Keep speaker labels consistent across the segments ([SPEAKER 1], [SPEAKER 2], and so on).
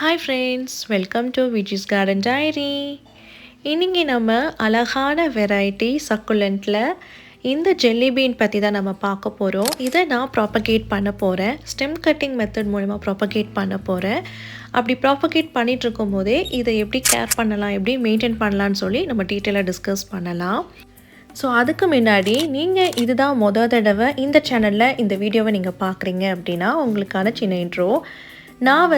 [SPEAKER 1] Hi friends, welcome to Viji's Garden Diary. இன்னைக்கு நம்ம அழகான வெரைட்டி சக்குலண்ட்ல இந்த ஜெல்லி பீன் பற்றி தான் நம்ம பார்க்க போகிறோம். இதை நான் ப்ராப்பகேட் பண்ண போகிறேன். ஸ்டெம் கட்டிங் மெத்தட் மூலமா ப்ராப்பகேட் பண்ண போகிறேன். அப்படி ப்ராப்பகேட் பண்ணிட்டு இருக்கும் போதே இதை எப்படி கேர் பண்ணலாம், எப்படி மெயின்டைன் பண்ணலான்னு சொல்லி நம்ம டீட்டெயிலாக டிஸ்கஸ் பண்ணலாம். ஸோ அதுக்கு முன்னாடி நீங்கள் இதுதான் தடவை இந்த சேனலில் இந்த வீடியோவை நீங்கள் பார்க்குறீங்க அப்படின்னா உங்களுக்கான சின்ன இன்ட்ரோ. நான்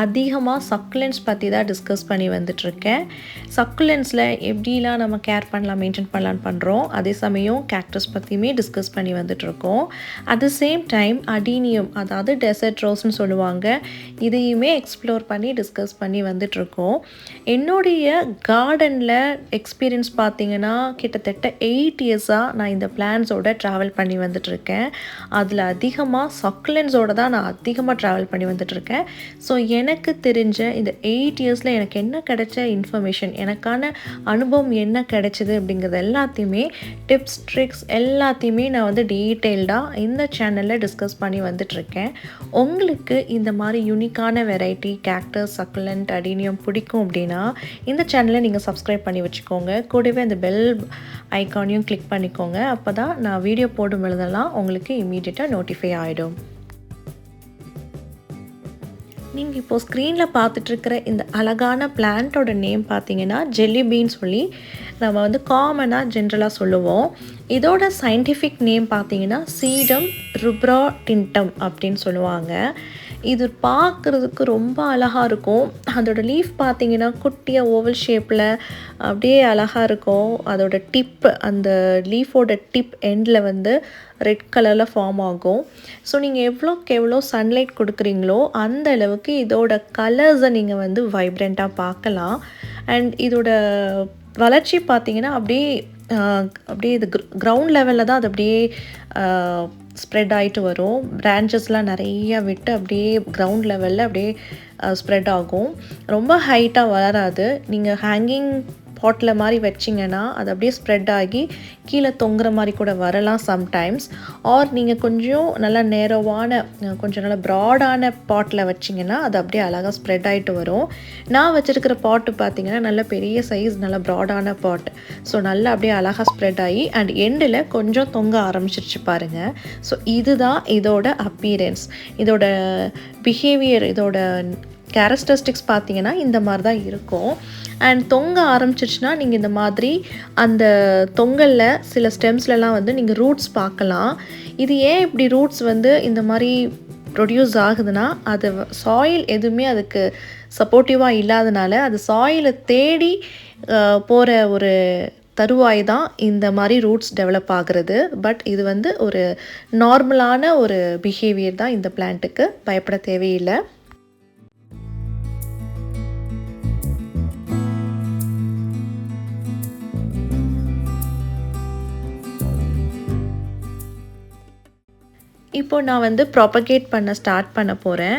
[SPEAKER 1] அதிகமாக சக்குலென்ட்ஸ் பற்றி தான் டிஸ்கஸ் பண்ணி வந்துட்டுருக்கேன். சக்குலென்ட்ஸில் எப்படிலாம் நம்ம கேர் பண்ணலாம், மெயின்டைன் பண்ணலான்னு பண்ணுறோம். அதே சமயம் கேக்டஸ் பற்றியுமே டிஸ்கஸ் பண்ணி வந்துட்டுருக்கோம். At the same time adenium, அதாவது டெசர்ட் ரோஸ்ன்னு சொல்லுவாங்க, இதையுமே எக்ஸ்ப்ளோர் பண்ணி டிஸ்கஸ் பண்ணி வந்துட்டுருக்கோம். என்னுடைய கார்டனில் எக்ஸ்பீரியன்ஸ் பார்த்திங்கன்னா கிட்டத்தட்ட 8 இயர்ஸாக நான் இந்த பிளான்ஸோட ட்ராவல் பண்ணி வந்துட்டுருக்கேன். அதில் அதிகமாக சக்குலென்ட்ஸோடு தான் நான் அதிகமாக ட்ராவல் பண்ணி வந்துட்டுருக்கேன். ஸோ எனக்கு தெரிஞ்ச இந்த 8 இயர்ஸில் எனக்கு என்ன கிடைச்ச இன்ஃபர்மேஷன், எனக்கான அனுபவம் என்ன கிடைச்சிது அப்படிங்கிறது எல்லாத்தையுமே, டிப்ஸ் ட்ரிக்ஸ் எல்லாத்தையுமே நான் டீட்டெயில்டாக இந்த சேனலில் டிஸ்கஸ் பண்ணி வந்துட்டுருக்கேன். உங்களுக்கு இந்த மாதிரி யூனிக்கான வெரைட்டி கேக்டஸ், சக்குலண்ட், அடீனியம் பிடிக்கும் அப்படின்னா இந்த சேனலை நீங்கள் சப்ஸ்கிரைப் பண்ணி வச்சுக்கோங்க. கூடவே அந்த பெல் ஐக்கானையும் கிளிக் பண்ணிக்கோங்க. அப்போ தான் நான் வீடியோ போடும் பொழுதெல்லாம் உங்களுக்கு இம்மீடியட்டாக நோட்டிஃபை ஆகிடும். நீங்கள் இப்போது ஸ்க்ரீனில் பார்த்துட்ருக்கிற இந்த அழகான பிளான்ட்டோட நேம் பார்த்தீங்கன்னா ஜெல்லி பீன் சொல்லி நம்ம காமனாக ஜென்ரலாக சொல்லுவோம். இதோட சயின்டிஃபிக் நேம் பார்த்தீங்கன்னா சீடம் ருப்ராடின்டம் அப்படின்னு சொல்லுவாங்க. இது பார்க்குறதுக்கு ரொம்ப அழகாக இருக்கும். அதோட லீஃப் பார்த்தீங்கன்னா குட்டியாக ஓவல் ஷேப்பில் அப்படியே அழகாக இருக்கும். அதோட டிப், அந்த லீஃபோட டிப் எண்டில் ரெட் கலரில் ஃபார்ம் ஆகும். ஸோ நீங்கள் எவ்வளோக்கு எவ்வளோ சன்லைட் கொடுக்குறீங்களோ அந்த அளவுக்கு இதோட கலர்ஸை நீங்கள் வைப்ரண்ட்டாக பார்க்கலாம். அண்ட் இதோட வளர்ச்சி பார்த்திங்கன்னா அப்படியே இது கிரவுண்ட் லெவலில் தான் அது அப்படியே ஸ்ப்ரெட் ஆகிட்டு வரும். பிரான்ச்சஸ்லாம் நிறையா விட்டு அப்படியே கிரவுண்ட் லெவலில் அப்படியே ஸ்ப்ரெட் ஆகும். ரொம்ப ஹைட்டாக வளராது. நீங்கள் ஹேங்கிங் பாட்டில் மாதிரி வச்சிங்கன்னா அது அப்படியே ஸ்ப்ரெட் ஆகி கீழே தொங்குற மாதிரி கூட வரலாம் சம்டைம்ஸ். ஆர் நீங்கள் கொஞ்சம் நல்லா நேரோவான, கொஞ்சம் நல்லா ப்ராடான பாட்டில் வச்சிங்கன்னா அது அப்படியே அழகாக ஸ்ப்ரெட் ஆகிட்டு வரும். நான் வச்சுருக்கிற பாட்டு பார்த்திங்கன்னா நல்ல பெரிய சைஸ், நல்ல ப்ராடான பாட். ஸோ நல்லா அப்படியே அழகாக ஸ்ப்ரெட் ஆகி அண்ட் எண்டில் கொஞ்சம் தொங்க ஆரம்பிச்சிருச்சு பாருங்கள். ஸோ இதுதான் இதோட அப்பீரன்ஸ், இதோட பிஹேவியர், இதோட கேரக்டரிஸ்டிக்ஸ் பார்த்திங்கன்னா இந்த மாதிரி தான் இருக்கும். அண்ட் தொங்க ஆரம்பிச்சிருச்சுன்னா நீங்கள் இந்த மாதிரி அந்த தொங்கலில் சில ஸ்டெம்ஸ்லலாம் நீங்கள் ரூட்ஸ் பார்க்கலாம். இது ஏன் இப்படி ரூட்ஸ் இந்த மாதிரி ப்ரொடியூஸ் ஆகுதுன்னா, அது சாயில் எதுவுமே அதுக்கு சப்போர்ட்டிவாக இல்லாதனால அது சாயிலை தேடி போகிற ஒரு தருவாய் தான் இந்த மாதிரி ரூட்ஸ் டெவலப் ஆகிறது. பட் இது ஒரு நார்மலான ஒரு பிஹேவியர் தான். இந்த பிளான்ட்டுக்கு பயப்பட தேவையில்லை. இப்போ நான் ப்ராப்பகேட் பண்ண ஸ்டார்ட் பண்ண போகிறேன்.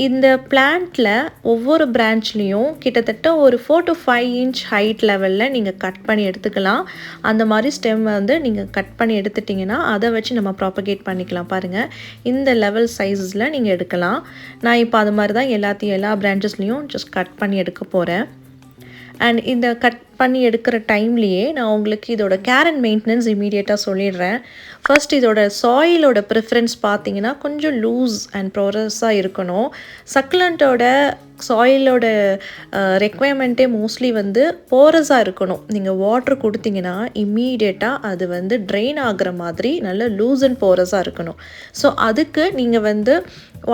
[SPEAKER 1] இந்த பிளான்ட்டில் ஒவ்வொரு பிரான்ச்லேயும் கிட்டத்தட்ட ஒரு 4 to 5 inch ஹைட் லெவலில் நீங்கள் கட் பண்ணி எடுத்துக்கலாம். அந்த மாதிரி ஸ்டெம் நீங்கள் கட் பண்ணி எடுத்துட்டிங்கன்னா அதை வச்சு நம்ம ப்ராப்பகேட் பண்ணிக்கலாம். பாருங்கள், இந்த லெவல் சைஸஸில் நீங்கள் எடுக்கலாம். நான் இப்போ அது மாதிரி தான் எல்லா பிரான்ச்சஸ்லேயும் ஜஸ்ட் கட் பண்ணி எடுக்க போகிறேன். அண்ட் இந்த கட் பண்ணி எடுக்கிற டைம்லேயே நான் உங்களுக்கு இதோட கேர் அண்ட் மெயின்டெனன்ஸ் இமீடியட்டாக சொல்லிடுறேன். ஃபர்ஸ்ட் இதோட சாயிலோட ப்ரிஃபரன்ஸ் பார்த்தீங்கன்னா கொஞ்சம் லூஸ் அண்ட் ப்ரோரஸாக இருக்கணும். சக்குலண்ட்டோட சாயிலோட ரெக்குவயர்மெண்ட்டே மோஸ்ட்லி போரஸாக இருக்கணும். நீங்கள் வாட்ரு கொடுத்தீங்கன்னா இம்மீடியட்டாக அது ட்ரெயின் ஆகிற மாதிரி நல்ல லூஸ் அண்ட் போரஸாக இருக்கணும். ஸோ அதுக்கு நீங்கள்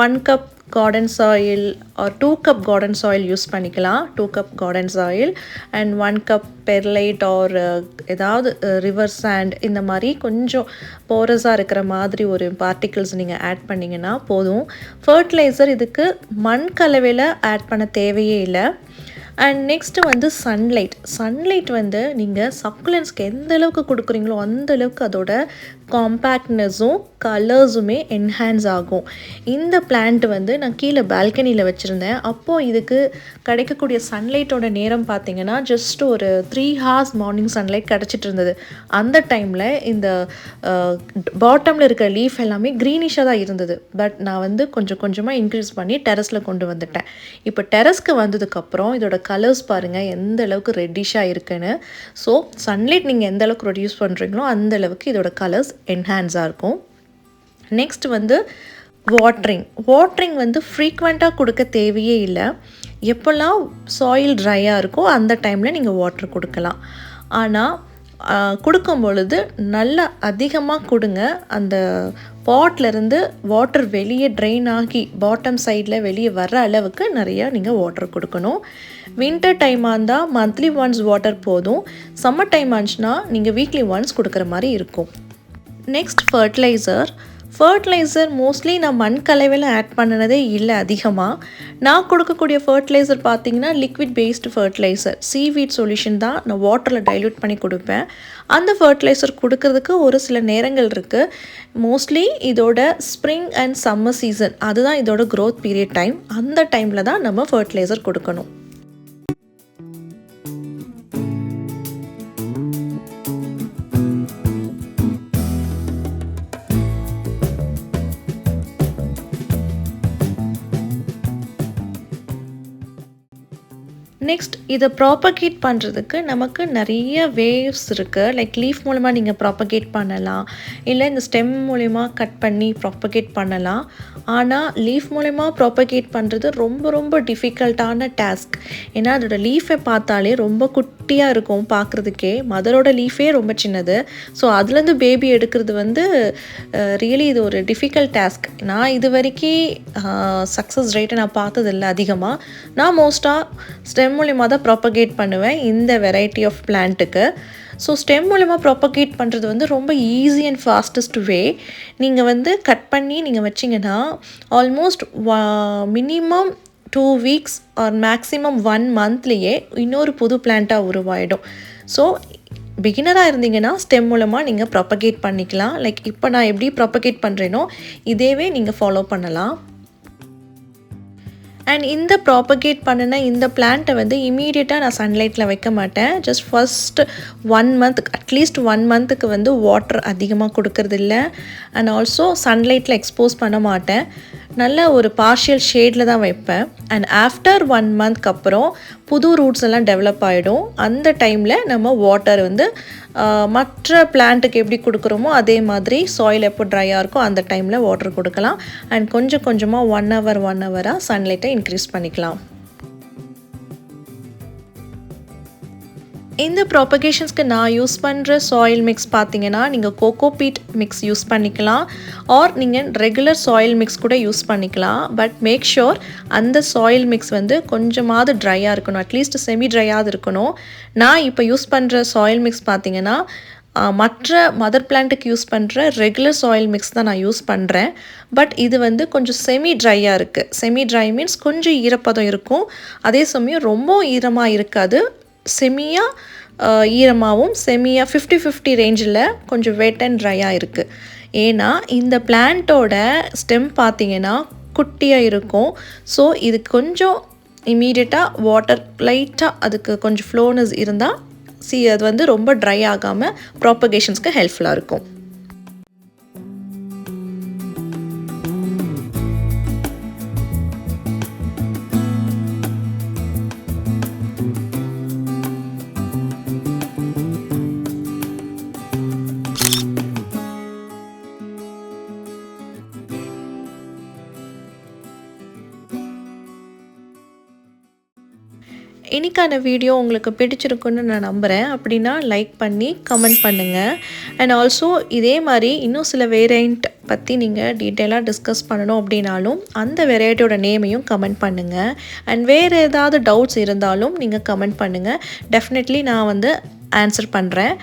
[SPEAKER 1] 1 cup garden soil or 2 cup garden soil use பண்ணிக்கலாம். 2 cup garden soil and 1 cup perlite or ஏதாவது ரிவர் சாண்ட், இந்த மாதிரி கொஞ்சம் போரஸாக இருக்கிற மாதிரி ஒரு பார்ட்டிகிள்ஸ் நீங்கள் ஆட் பண்ணிங்கன்னா போதும். ஃபர்டிலைசர் இதுக்கு மண் கலவையில் ஆட் பண்ண தேவையே இல்லை. அண்ட் நெக்ஸ்ட்டு சன்லைட் நீங்கள் சக்குலன்ஸ்க்கு எந்த அளவுக்கு கொடுக்குறீங்களோ அந்த அளவுக்கு அதோட காம்பேக்ட்னஸும் கலர்ஸுமே என்ஹான்ஸ் ஆகும். இந்த பிளான்ட் வந்து நான் கீழே பால்கனியில் வச்சுருந்தேன். அப்போது இதுக்கு கிடைக்கக்கூடிய சன்லைட்டோட நேரம் பார்த்திங்கன்னா ஜஸ்ட் ஒரு 3 hours மார்னிங் சன்லைட் கிடச்சிட்டு இருந்தது. அந்த டைமில் இந்த பாட்டமில் இருக்கிற லீஃப் எல்லாமே க்ரீனிஷாக தான் இருந்தது. பட் நான் வந்து கொஞ்சம் கொஞ்சமாக இன்க்ரீஸ் பண்ணி டெரஸில் கொண்டு வந்துட்டேன். இப்போ டெரஸ்க்கு வந்ததுக்கப்புறம் இதோட கலர்ஸ் பாருங்கள் எந்த அளவுக்கு ரெட்டிஷாக இருக்குன்னு. ஸோ சன்லைட் நீங்கள் எந்த அளவுக்கு ப்ரொடியூஸ் பண்ணுறீங்களோ அந்த அளவுக்கு இதோட கலர்ஸ் என்ஹான்ஸாக இருக்கும். நெக்ஸ்ட் வந்து வாட்டரிங் வந்து ஃப்ரீக்வெண்ட்டாக கொடுக்க தேவையே இல்லை. எப்போல்லாம் சாயில் ட்ரையாக இருக்கோ அந்த டைமில் நீங்கள் வாட்டர் கொடுக்கலாம். ஆனால் கொடுக்கும் பொழுது நல்லா அதிகமாக கொடுங்க. அந்த பாட்லேருந்து வாட்டர் வெளியே ட்ரெயின் ஆகி பாட்டம் சைடில் வெளியே வர்ற அளவுக்கு நிறையா நீங்கள் வாட்டர் கொடுக்கணும். வின்டர் டைமாக இருந்தால் மந்த்லி ஒன்ஸ் வாட்டர் போதும். சம்மர் டைம் ஆச்சுன்னா நீங்கள் வீக்லி ஒன்ஸ் கொடுக்குற மாதிரி இருக்கும். நெக்ஸ்ட் ஃபர்டிலைசர் மோஸ்ட்லி நான் மண் கலவையில் ஆட் பண்ணினதே இல்லை அதிகமாக. நான் கொடுக்கக்கூடிய ஃபர்டிலைசர் பார்த்திங்கன்னா liquid based fertiliser seaweed solution தான் நான் வாட்டரில் டைல்யூட் பண்ணி கொடுப்பேன். அந்த ஃபர்டிலைசர் கொடுக்கறதுக்கு ஒரு சில நேரங்கள் இருக்குது. மோஸ்ட்லி இதோட ஸ்ப்ரிங் அண்ட் சம்மர் சீசன் அதுதான் இதோட க்ரோத் பீரியட் டைம். அந்த டைமில் தான் நம்ம ஃபர்டிலைசர் கொடுக்கணும். நெக்ஸ்ட் இதை ப்ராப்பகேட் பண்ணுறதுக்கு நமக்கு நிறைய வேவ்ஸ் இருக்குது. லைக் லீஃப் மூலமாக நீங்கள் ப்ராப்பகேட் பண்ணலாம், இல்லை இந்த ஸ்டெம் மூலமா கட் பண்ணி ப்ராப்பகேட் பண்ணலாம். ஆனால் லீஃப் மூலமா ப்ராப்பகேட் பண்ணுறது ரொம்ப ரொம்ப டிஃபிகல்ட்டான டாஸ்க். ஏன்னா அதோட லீஃபை பார்த்தாலே ரொம்ப குட்டியாக இருக்கும் பார்க்குறதுக்கே. மதரோட லீஃபே ரொம்ப சின்னது. ஸோ அதுலேருந்து பேபி எடுக்கிறது வந்து ரியலி இது ஒரு டிஃபிகல்ட் டாஸ்க். நான் இது வரைக்கும் சக்ஸஸ் ரேட்டை நான் பார்த்ததில்லை அதிகமாக. நான் மோஸ்ட்டாக ஸ்டெம் மூலிமா தான் ப்ராப்பகேட் பண்ணுவேன் இந்த வெரைட்டி ஆஃப் பிளான்ட்டுக்கு. ஸோ ஸ்டெம் மூலமா ப்ராப்பகேட் பண்ணுறது வந்து ரொம்ப ஈஸி அண்ட் ஃபாஸ்டஸ்ட் வே. நீங்கள் வந்து கட் பண்ணி நீங்கள் வச்சிங்கன்னா almost minimum 2 weeks or maximum 1 monthலேயே இன்னொரு புது பிளான்ட்டாக உருவாயிடும். ஸோ பிகினராக இருந்தீங்கன்னா ஸ்டெம் மூலமாக நீங்கள் ப்ராப்பகேட் பண்ணிக்கலாம். லைக் இப்போ நான் எப்படி ப்ராப்பகேட் பண்ணுறேனோ இதேவே நீங்கள் ஃபாலோ பண்ணலாம். அண்ட் இந்த ப்ராப்பகேட் பண்ணின இந்த பிளான்ட்டை வந்து இமீடியட்டாக நான் சன்லைட்டில் வைக்க மாட்டேன். ஜஸ்ட் ஃபஸ்ட் 1 month அட்லீஸ்ட் 1 monthக்கு வந்து வாட்டர் அதிகமாக கொடுக்கறதில்ல. அண்ட் ஆல்சோ சன்லைட்டில் எக்ஸ்போஸ் பண்ண மாட்டேன். நல்ல ஒரு பார்ஷியல் ஷேடில் தான் வைப்பேன். அண்ட் ஆஃப்டர் 1 monthக்கு அப்புறம் புது ரூட்ஸ் எல்லாம் டெவலப் ஆகிடும். அந்த டைமில் நம்ம வாட்டர் வந்து மற்ற பிளான்ட்டுக்கு எப்படி கொடுக்குறோமோ அதே மாதிரி சாயில் எப்போ ட்ரையாக இருக்கோ அந்த டைமில் வாட்டர் கொடுக்கலாம். அண்ட் கொஞ்சம் கொஞ்சமாக 1 hour சன்லைட்டை இன்க்ரீஸ் பண்ணிக்கலாம். இந்த ப்ராப்பகேஷன்ஸ்க்கு நான் யூஸ் பண்ணுற சாயில் மிக்ஸ் பார்த்தீங்கன்னா நீங்கள் கோகோபீட் மிக்ஸ் யூஸ் பண்ணிக்கலாம், ஆர் நீங்கள் ரெகுலர் சாயில் மிக்ஸ் கூட யூஸ் பண்ணிக்கலாம். பட் மேக் ஷுர் அந்த சாயில் மிக்ஸ் வந்து கொஞ்சமாவது ட்ரையாக இருக்கணும், அட்லீஸ்ட் செமி ட்ரையாவது இருக்கணும். நான் இப்போ யூஸ் பண்ணுற சாயில் மிக்ஸ் பார்த்தீங்கன்னா மற்ற மதர் பிளான்ட்டுக்கு யூஸ் பண்ணுற ரெகுலர் சாயில் மிக்ஸ் தான் நான் யூஸ் பண்ணுறேன். பட் இது வந்து கொஞ்சம் செமி ட்ரையாக இருக்குது. செமி ட்ரை மீன்ஸ் கொஞ்சம் ஈரப்பதம் இருக்கும், அதே சமயம் ரொம்ப ஈரமாக இருக்காது. செமியாக ஈரமாகவும் செமியாக 50-50 ரேஞ்சில் கொஞ்சம் வெட் அண்ட் ட்ரையாக இருக்குது. ஏன்னா இந்த பிளான்ட்டோட ஸ்டெம் பார்த்திங்கன்னா குட்டியாக இருக்கும். ஸோ இது கொஞ்சம் இமீடியட்டாக வாட்டர் லைட்டாக அதுக்கு கொஞ்சம் ஃப்ளோனஸ் இருந்தால் அது வந்து ரொம்ப ட்ரை ஆகாமல் ப்ராப்பகேஷன்ஸ்க்கு ஹெல்ப்ஃபுல்லாக இருக்கும். இன்றைக்கான வீடியோ உங்களுக்கு பிடிச்சிருக்குன்னு நான் நம்புகிறேன். அப்படின்னா லைக் பண்ணி கமெண்ட் பண்ணுங்கள். அண்ட் ஆல்சோ இதே மாதிரி இன்னும் சில வேரியண்ட் பற்றி நீங்கள் டீட்டெயிலாக டிஸ்கஸ் பண்ணணும் அப்படின்னாலும் அந்த வெரைட்டியோட நேமையும் கமெண்ட் பண்ணுங்கள். அண்ட் வேறு ஏதாவது டவுட்ஸ் இருந்தாலும் நீங்கள் கமெண்ட் பண்ணுங்கள். டெஃபினெட்லி நான் வந்து ஆன்சர் பண்ணுறேன்.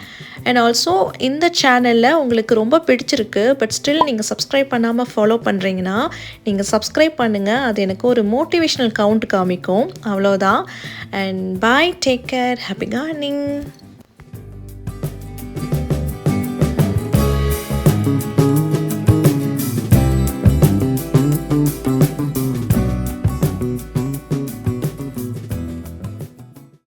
[SPEAKER 1] அண்ட் ஆல்சோ இந்த சேனலில் உங்களுக்கு ரொம்ப பிடிச்சிருக்கு பட் ஸ்டில் நீங்கள் சப்ஸ்கிரைப் பண்ணாமல் ஃபாலோ பண்ணுறீங்கன்னா நீங்கள் சப்ஸ்கிரைப் பண்ணுங்கள். அது எனக்கு ஒரு மோட்டிவேஷ்னல் கவுண்ட் காமிக்கும். அவ்வளோதான். And bye, take care, happy gardening.